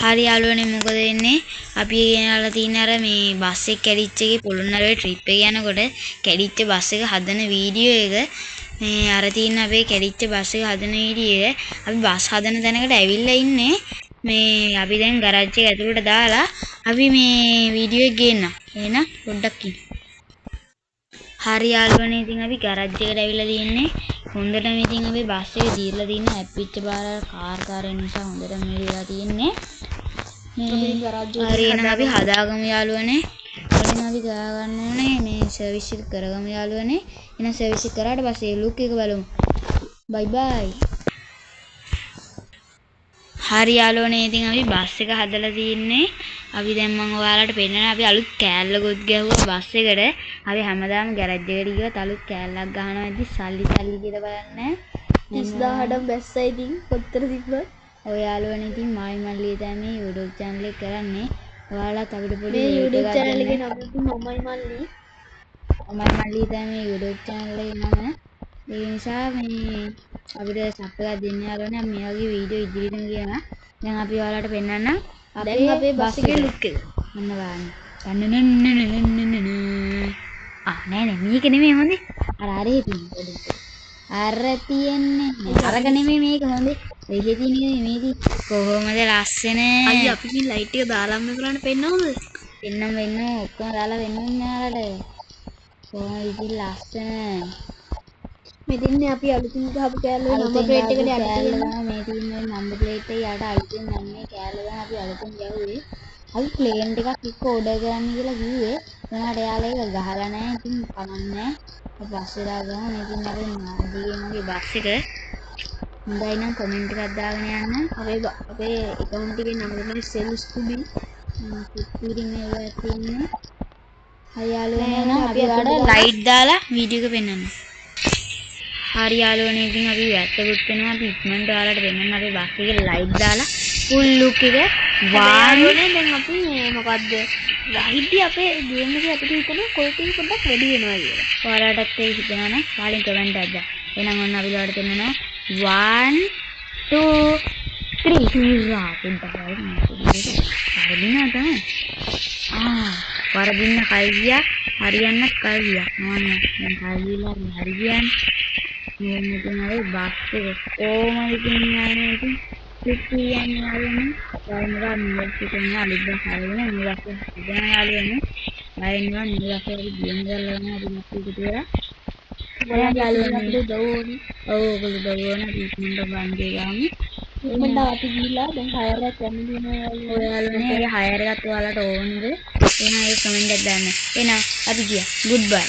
හරි යාළුවනේ මොකද වෙන්නේ අපි ගෙනල්ලා තියෙන අර මේ බස් එක කැඩිච්ච එකේ පොළොන්නරුවේ ට්‍රිප් එක යනකොට කැඩිච්ච බස් එක හදන වීඩියෝ එක මේ අර තියෙන අපේ කැඩිච්ච බස් එක හදන වීඩියෝ එක අපි බස් හදන තැනකට ඇවිල්ලා ඉන්නේ මේ අපි දැන් ගරාජ් එක ඇතුළට දාලා අපි මේ වීඩියෝ එක ගේන්න. එහෙනම් පොඩ්ඩක් ඉන්න. හරි යාළුවනේ ඉතින් අපි ගරාජ් එකට ඇවිල්ලා තියෙන්නේ හොඳටම ඉතින් අපි බස් එක දීලා තියෙන හැප්පිච්ච පාර කාර්ය නිසා හොඳටම මෙලිලා තියෙන්නේ හරි එහෙනම් අපි හදාගමු යාළුවනේ. වලින් අපි ගාගන්න ඕනේ මේ සර්විස් එක කරගමු යාළුවනේ. එහෙනම් සර්විස් එක කරාට පස්සේ ලුක් එක බලමු. බයි බයි. හරි යාළුවනේ ඉතින් අපි බස් එක හදලා තින්නේ. අපි දැන් මම ඔයාලට පෙන්නනවා අපි අලුත් කෑල්ලකුත් ගැහුවා බස් එකට. අපි හැමදාම ගෑරේජ් එකට ගියොත් අලුත් කෑල්ලක් ගහනවා ඉතින් සල්ලි කියලා බලන්න. 30000ක් බැස්සා ඉතින් කොතර තිබ්බත් ඔය යාළුවනේ ඉතින් මායි මල්ලී තමයි YouTube channel එක කරන්නේ. ඔයාලත් අපිට පොඩි මේ YouTube YouTube channel එකේ නම ඉතින් මමයි මල්ලි. මමයි මල්ලී තමයි YouTube channel එකේ නම. ඒ නිසා මේ අපිට සබ් එකක් දෙන්න යාළුවනේ අපි මේ වගේ වීඩියෝ ඉදිරියටම ගියම දැන් අපි ඔයාලට පෙන්නන්න අපේ බස් එකේ ලුක් එක. අන්න බලන්න. නෑ මේක නෙමෙයි හොඳේ. අර තියෙන්නේ. අර තියෙන්නේ. අරක නෙමෙයි මේක හොඳේ. මේකේ තියෙන්නේ මේකේ කොහොමද ලස්සන. අයියා අපි මේ ලයිට් එක දාලාම කරන්න පෙන්නවද? වෙන්න ඔක්කොම දාලා වෙන්නුන්නේ යාළුවට. කොහොමද ඉතින් ලස්සන. මෙතන අපි අලුතින් ගහපු කෑල්ලේ නම්බර් ප්ලේට් එකට යට තියෙනවා. මේ තියෙන නම්බර් ප්ලේට් එක යට අලුතින් ගන්නේ කෑල්ල ගන්න අපි අලුතින් ගැහුවේ. අපි ප්ලේන් එකක් එක්ක ඕඩර් කරන්න කියලා කිව්වේ. මොනවාට යාළුවා ඒක ගහලා නැහැ. ඉතින් කමන්නේ. අපි පස්සේ දාගමු. ඉතින් අපි මගේ බස් එක. හොඳයි නම් කමෙන්ට් එකක් දාගෙන යන්න. අපේ account එකේ නම තමයි සෙල් ස්කුබි. ඉතින් මේවා තියෙන්නේ. හරි යාළුවනේ නම් අපි ඔයාලට ලයිට් දාලා වීඩියෝ එක පෙන්නන්න. හරි යාළුවනේ ඉතින් අපි වැට්ටුත් වෙනවා අපි ඉක්මනට ඔයාලට වෙනන්න අපි බස් එකේ ලයිට් දාලා ෆුල් ලුක් එක වාන්නේ දැන් අපි මොකද්ද ලයිට් අපේ ගේම් එකේ අපිට හිතන ක්වොලිටි එක පොඩ්ඩක් වැඩි වෙනවා කියලා. ඔයාලටත් ඒක හිතනවා නම් පාලින් කමෙන්ට් එකක් දාන්න. එහෙනම් ඔන්න අපි ඔයාලට දෙන්නවා 1 2 3 හුරා පොඩ්ඩක් වරදිනවා තමයි. වරදින්න කයියා හරියන්නත් කයියා. නෝන දැන් කයිලා හරියන්නේ. මේ මෙතන හරි බස් එක කොහොමද කියන්නේ ඉතින් කිසියම් යාළුවනේ වයින්නවා නිවර්සිටි එකේ අලුත් බස් ආවනේ නිවර්සිටි ඉගෙන යාළුවනේ වයින්නවා නිවර්සිටි ගියන් ගලවන අපි මුත් කියලා ඔයා යාළුවනේ අපිට දවෝනේ ඔව් දවෝනේ ඉක්මනට බන්දේ ගාමු ඉක්මනට අපි ගිහිල්ලා දැන් හයර් එකක් යන්න දෙනවා ඔයාලනේ ඒ හයර් එකත් ඔයාලට ඕනද එහෙනම් ඒ කමෙන්ට් එකක් දාන්න එහෙනම් අපි ගියා ගුඩ් බයි